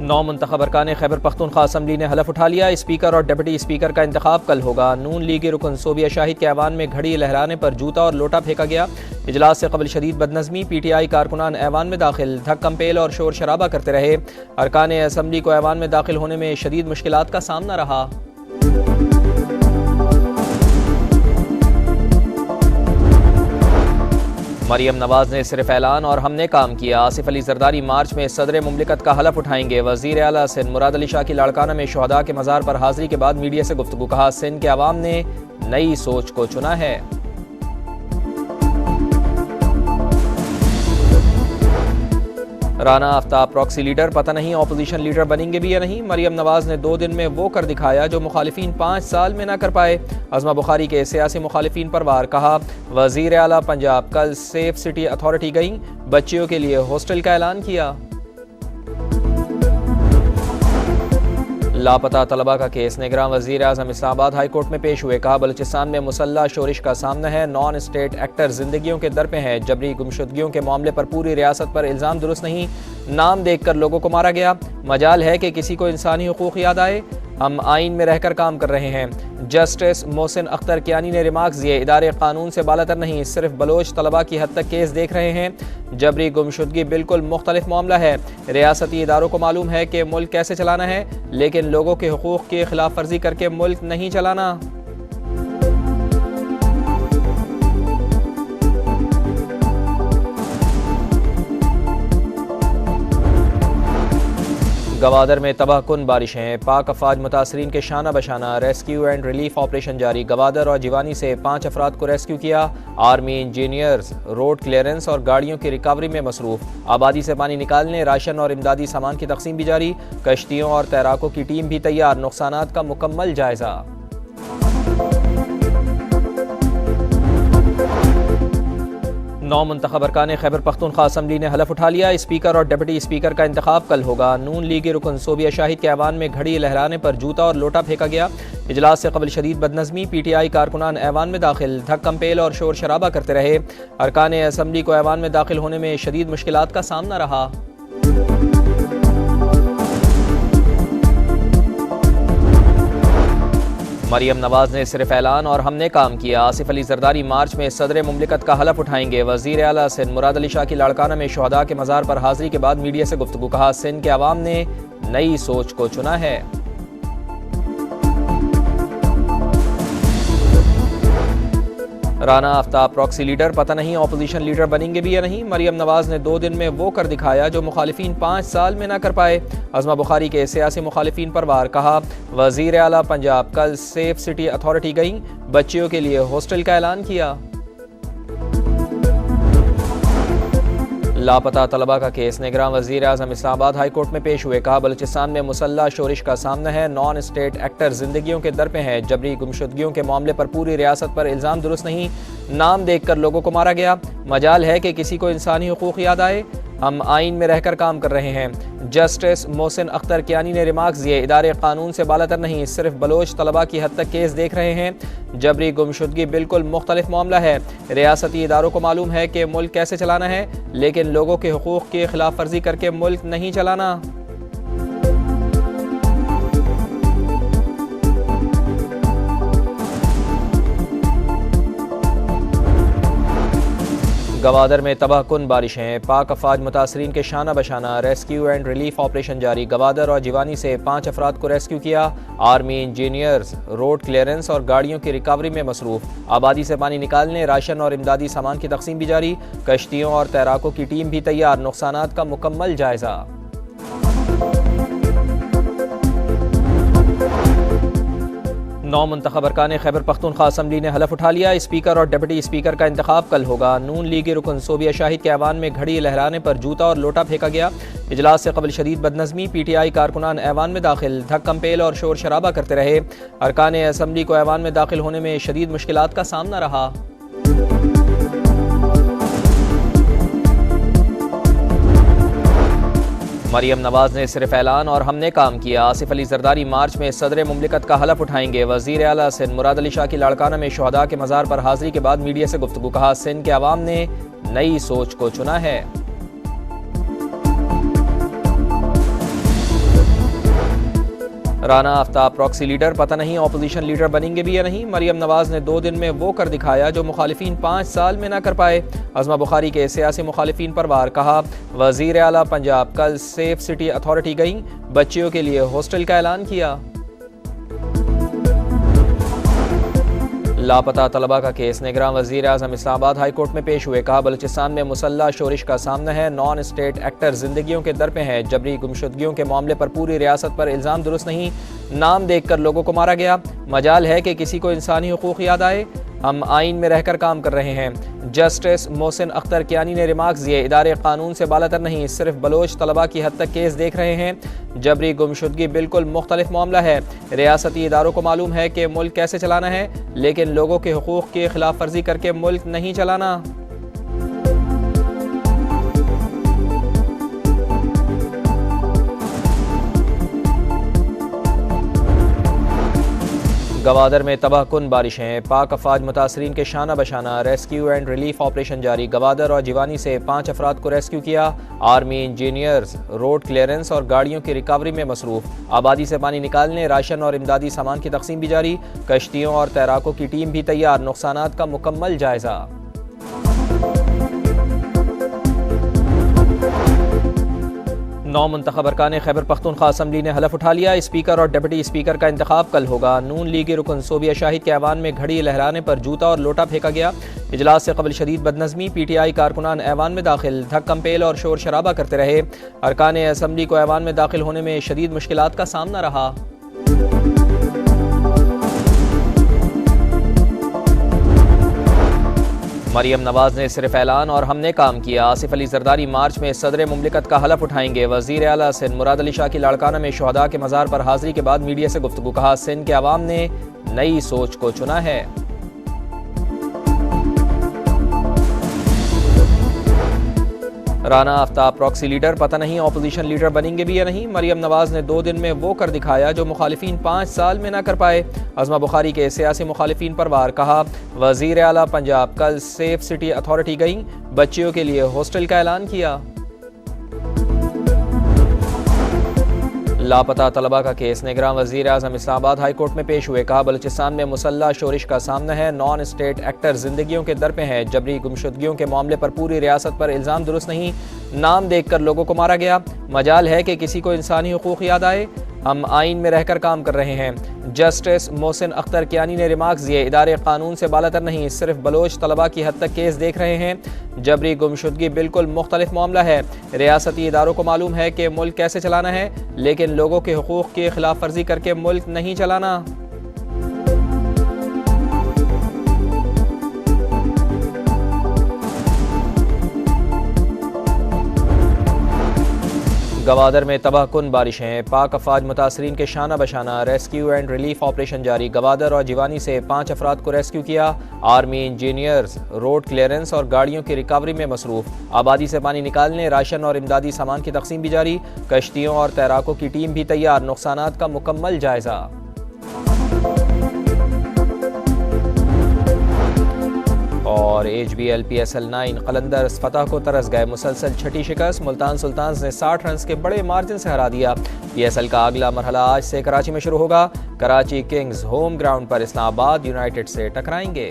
9 मुंतखब अरकान खैबर पख्तूनख्वा असम्बली ने हलफ उठा लिया। स्पीकर और डिप्टी स्पीकर का इंतखाब कल होगा। नून लीगी रुकन सोबिया शाहिद के ऐवान में घड़ी लहराने पर जूता और लोटा फेंका गया। इजलास से कबल शदीद बदनज़मी, PTI कारकुनान ऐवान में दाखिल धक्कम पेल और शोर शराबा करते रहे। अरकान असम्बली को ऐवान में दाखिल होने में शदीद मुश्किलात का सामना रहा। मरियम नवाज ने सिर्फ ऐलान और हमने काम किया। आसिफ अली जरदारी मार्च में सदर मुमलिकत का हलफ उठाएंगे। वज़ीर आला सिंध मुराद अली शाह की लाड़काना में शहदा के मज़ार पर हाजिरी के बाद मीडिया से गुफ्तगू, कहा सिंध के अवाम ने नई सोच को चुना है। राना आफ्ताब प्रॉक्सी लीडर, पता नहीं ऑपोजिशन लीडर बनेंगे भी या नहीं। मरियम नवाज ने 2 दिन में वो कर दिखाया जो मुखालिफिन 5 साल में ना कर पाए। अज़मा बुखारी के सियासी मुखालिफिन पर वार, कहा वज़ीर आला पंजाब कल सेफ सिटी अथॉरिटी गई, बच्चियों के लिए हॉस्टल का ऐलान किया। लापता तलबा का केस, निगरान वज़ीर आज़म इस्लामाबाद हाई कोर्ट में पेश हुए, कहा बलूचिस्तान में मुसल्लह शोरिश का सामना है। नॉन स्टेट एक्टर जिंदगियों के दर पे हैं। जबरी गुमशुदगियों के मामले पर पूरी रियासत पर इल्ज़ाम दुरुस्त नहीं। नाम देखकर लोगों को मारा गया। मजाल है कि किसी को इंसानी हुकूक याद आए। हम आइन में रहकर काम कर रहे हैं। जस्टिस मोहसिन अख्तर कियानी ने रिमार्क्स दिए, इदारे कानून से बालातर नहीं, सिर्फ बलोच तलबा की हद तक केस देख रहे हैं। जबरी गुमशुदगी बिल्कुल मुख्तलिफ मामला है। रियासती इदारों को मालूम है कि मुल्क कैसे चलाना है, लेकिन लोगों के हुकूक की खिलाफ वर्जी करके मुल्क नहीं चलाना। गवादर में तबाहकुन बारिशें, पाक अफवाज मुतासरीन के शाना बशाना। रेस्क्यू एंड रिलीफ ऑपरेशन जारी। गवादर और जिवानी से 5 अफराद को रेस्क्यू किया। आर्मी, इंजीनियर्स रोड क्लियरेंस और गाड़ियों की रिकवरी में मसरूफ। आबादी से पानी निकालने, राशन और इमदादी सामान की तकसीम भी जारी। कश्तियों और तैराकों की टीम भी तैयार। नुकसानात का मुकम्मल जायजा। 9 मुंतखब अरकान खैबर पख्तूनख्वा असम्बली ने हलफ उठा लिया। स्पीकर और डिप्टी स्पीकर का इंतखाब कल होगा। नून लीगी रुकन सोबिया शाहिद के ऐवान में घड़ी लहराने पर जूता और लोटा फेंका गया। इजलास से कबल शदीद बदनज़मी, PTI कारकुनान ऐवान में दाखिल धक्कम पेल और शोर शराबा करते रहे। अरकान असम्बली को ऐवान में दाखिल होने में शदीद मुश्किलात का सामना रहा। मरियम नवाज ने सिर्फ ऐलान और हमने काम किया। आसिफ अली जरदारी मार्च में सदर मुमलिकत का हलफ उठाएंगे। वज़ीर आला सिंध मुराद अली शाह की लाड़काना में शहदा के मज़ार पर हाजिरी के बाद मीडिया से गुफ्तगू, कहा सिंध के अवाम ने नई सोच को चुना है। राना आफ्ताब प्रॉक्सी लीडर, पता नहीं ऑपोजिशन लीडर बनेंगे भी या नहीं। मरियम नवाज ने 2 दिन में वो कर दिखाया जो मुखालिफिन 5 साल में ना कर पाए। अज़मा बुखारी के सियासी मुखालिफिन पर वार, कहा वज़ीर आला पंजाब कल सेफ सिटी अथॉरिटी गई, बच्चियों के लिए हॉस्टल का ऐलान किया। लापता तलबा का केस, निगरान वज़ीर आज़म इस्लामाबाद हाई कोर्ट में पेश हुए, कहा बलूचिस्तान में मुसल्लह शोरिश का सामना है। नॉन स्टेट एक्टर जिंदगियों के दर पे हैं। जबरी गुमशुदगियों के मामले पर पूरी रियासत पर इल्ज़ाम दुरुस्त नहीं। नाम देखकर लोगों को मारा गया। मजाल है कि किसी को इंसानी हुकूक याद आए। हम आइन में रहकर काम कर रहे हैं। जस्टिस मोहसिन अख्तर कियानी ने रिमार्क्स दिए, इदारे कानून से बालातर नहीं, सिर्फ बलोच तलबा की हद तक केस देख रहे हैं। जबरी गुमशुदगी बिल्कुल मुख्तलिफ मामला है। रियासती इदारों को मालूम है कि मुल्क कैसे चलाना है, लेकिन लोगों के हुकूक की खिलाफ वर्जी करके मुल्क नहीं चलाना। गवादर में तबाहकुन बारिशें, पाक अफवाज मुतासरीन के शाना बशाना। रेस्क्यू एंड रिलीफ ऑपरेशन जारी। गवादर और जिवानी से 5 अफराद को रेस्क्यू किया। आर्मी, इंजीनियर्स रोड क्लियरेंस और गाड़ियों की रिकवरी में मसरूफ। आबादी से पानी निकालने, राशन और इमदादी सामान की तकसीम भी जारी। कश्तियों और तैराकों की टीम भी तैयार। नुकसानात का मुकम्मल जायजा। 9 मुंतखब अरकान खैबर पख्तूनख्वा असम्बली ने हलफ उठा लिया। स्पीकर और डिप्टी स्पीकर का इंतखाब कल होगा। नून लीगी रुकन सोबिया शाहिद के ऐवान में घड़ी लहराने पर जूता और लोटा फेंका गया। इजलास से कबल शदीद बदनज़मी, PTI कारकुनान ऐवान में दाखिल धक्कम पेल और शोर शराबा करते रहे। अरकान असम्बली को ऐवान में दाखिल होने में शदीद मुश्किलात का सामना रहा। मरियम नवाज ने सिर्फ ऐलान और हमने काम किया। आसिफ अली जरदारी मार्च में सदर मुमलिकत का हलफ उठाएंगे। वज़ीर आला सिंध मुराद अली शाह की लाड़काना में शहदा के मज़ार पर हाजिरी के बाद मीडिया से गुफ्तगू, कहा सिंध के अवाम ने नई सोच को चुना है। राना आफ्ताब प्रॉक्सी लीडर, पता नहीं ऑपोजिशन लीडर बनेंगे भी या नहीं। मरियम नवाज ने 2 दिन में वो कर दिखाया जो मुखालिफिन 5 साल में ना कर पाए। अज़मा बुखारी के सियासी मुखालिफिन पर वार, कहा वज़ीर आला पंजाब कल सेफ सिटी अथॉरिटी गई, बच्चियों के लिए हॉस्टल का ऐलान किया। लापता तलबा का केस, निगरान वज़ीर आज़म इस्लामाबाद हाई कोर्ट में पेश हुए, कहा बलूचिस्तान में मुसल्लह शोरिश का सामना है, नॉन स्टेट एक्टर जिंदगियों के दर पे हैं, जबरी गुमशुदगियों के मामले पर पूरी रियासत पर इल्ज़ाम दुरुस्त नहीं, नाम देखकर लोगों को मारा गया, मजाल है कि किसी को इंसानी हुकूक याद आए, हम आइन में रहकर काम कर रहे हैं। जस्टिस मोहसिन अख्तर कियानी ने रिमार्क्स दिए, इदारे कानून से बालातर नहीं, सिर्फ बलोच तलबा की हद तक केस देख रहे हैं। जबरी गुमशुदगी बिल्कुल मुख्तलिफ मामला है। रियासती इदारों को मालूम है कि मुल्क कैसे चलाना है, लेकिन लोगों के हुकूक की खिलाफ वर्जी करके मुल्क नहीं चलाना। गवादर में तबाहकुन बारिशें, पाक अफवाज मुतासरीन के शाना बशाना, रेस्क्यू एंड रिलीफ ऑपरेशन जारी। गवादर और जिवानी से 5 अफराद को रेस्क्यू किया। आर्मी, इंजीनियर्स रोड क्लियरेंस और गाड़ियों की रिकवरी में मसरूफ। आबादी से पानी निकालने, राशन और इमदादी सामान की तकसीम भी जारी। कश्तियों और तैराकों की टीम भी तैयार। नुकसानात का मुकम्मल जायजा। नौ मुंतखब अरकान खैबर पख्तूनख्वा असम्बली ने हलफ उठा लिया। स्पीकर और डिप्टी स्पीकर का इंतखाब कल होगा। नून लीगी रुकन सोबिया शाहिद के ऐवान में घड़ी लहराने पर जूता और लोटा फेंका गया। इजलास से कबल शदीद बदनज़मी, PTI कारकुनान ऐवान में दाखिल, धक्कम पेल और शोर शराबा करते रहे। अरकान असम्बली को ऐवान में दाखिल होने में शदीद मुश्किलात का सामना रहा। मरियम नवाज ने सिर्फ ऐलान और हमने काम किया। आसिफ अली जरदारी मार्च में सदर मुमलिकत का हलफ उठाएंगे। वज़ीर आला सिंध मुराद अली शाह की लाड़काना में शहदा के मज़ार पर हाजिरी के बाद मीडिया से गुफ्तगू, कहा सिंध के अवाम ने नई सोच को चुना है। राना आफ्ताब प्रॉक्सी लीडर, पता नहीं ऑपोजिशन लीडर बनेंगे भी या नहीं। मरियम नवाज ने 2 दिन में वो कर दिखाया जो मुखालिफिन 5 साल में ना कर पाए। अज़मा बुखारी के सियासी मुखालिफिन पर वार, कहा वज़ीर आला पंजाब कल सेफ सिटी अथॉरिटी गई, बच्चियों के लिए हॉस्टल का ऐलान किया। लापता तलबा का केस, निगरान वज़ीर आज़म इस्लामाबाद हाई कोर्ट में पेश हुए, कहा बलूचिस्तान में मुसल्लह शोरिश का सामना है, नॉन स्टेट एक्टर जिंदगियों के दर पे हैं, जबरी गुमशुदगियों के मामले पर पूरी रियासत पर इल्ज़ाम दुरुस्त नहीं, नाम देखकर लोगों को मारा गया, मजाल है कि किसी को इंसानी हुकूक याद आए, हम आइन में रहकर काम कर रहे हैं। जस्टिस मोहसिन अख्तर कियानी ने रिमार्क्स दिए, इदारे कानून से बालातर नहीं, सिर्फ बलोच तलबा की हद तक केस देख रहे हैं। जबरी गुमशुदगी बिल्कुल मुख्तलिफ मामला है। रियासती इदारों को मालूम है कि मुल्क कैसे चलाना है, लेकिन लोगों के हुकूक की खिलाफ वर्जी करके मुल्क नहीं चलाना। गवादर में तबाहकुन बारिशें, पाक अफवाज मुतासरीन के शाना बशाना, रेस्क्यू एंड रिलीफ ऑपरेशन जारी। गवादर और जिवानी से 5 अफराद को रेस्क्यू किया। आर्मी, इंजीनियर्स रोड क्लियरेंस और गाड़ियों की रिकवरी में मसरूफ। आबादी से पानी निकालने, राशन और इमदादी सामान की तकसीम भी जारी। कश्तियों और तैराकों की टीम भी तैयार। नुकसानात का मुकम्मल जायजा। और HBL PSL 9 कलंदर्स फतह को तरस गए। मुसलसल छठी शिकस्त, मुल्तान सुल्तान्स ने 60 रन के बड़े मार्जिन से हरा दिया। PSL का अगला मरहला आज से कराची में शुरू होगा। कराची किंग्स होम ग्राउंड पर इस्लामाबाद यूनाइटेड से टकराएंगे।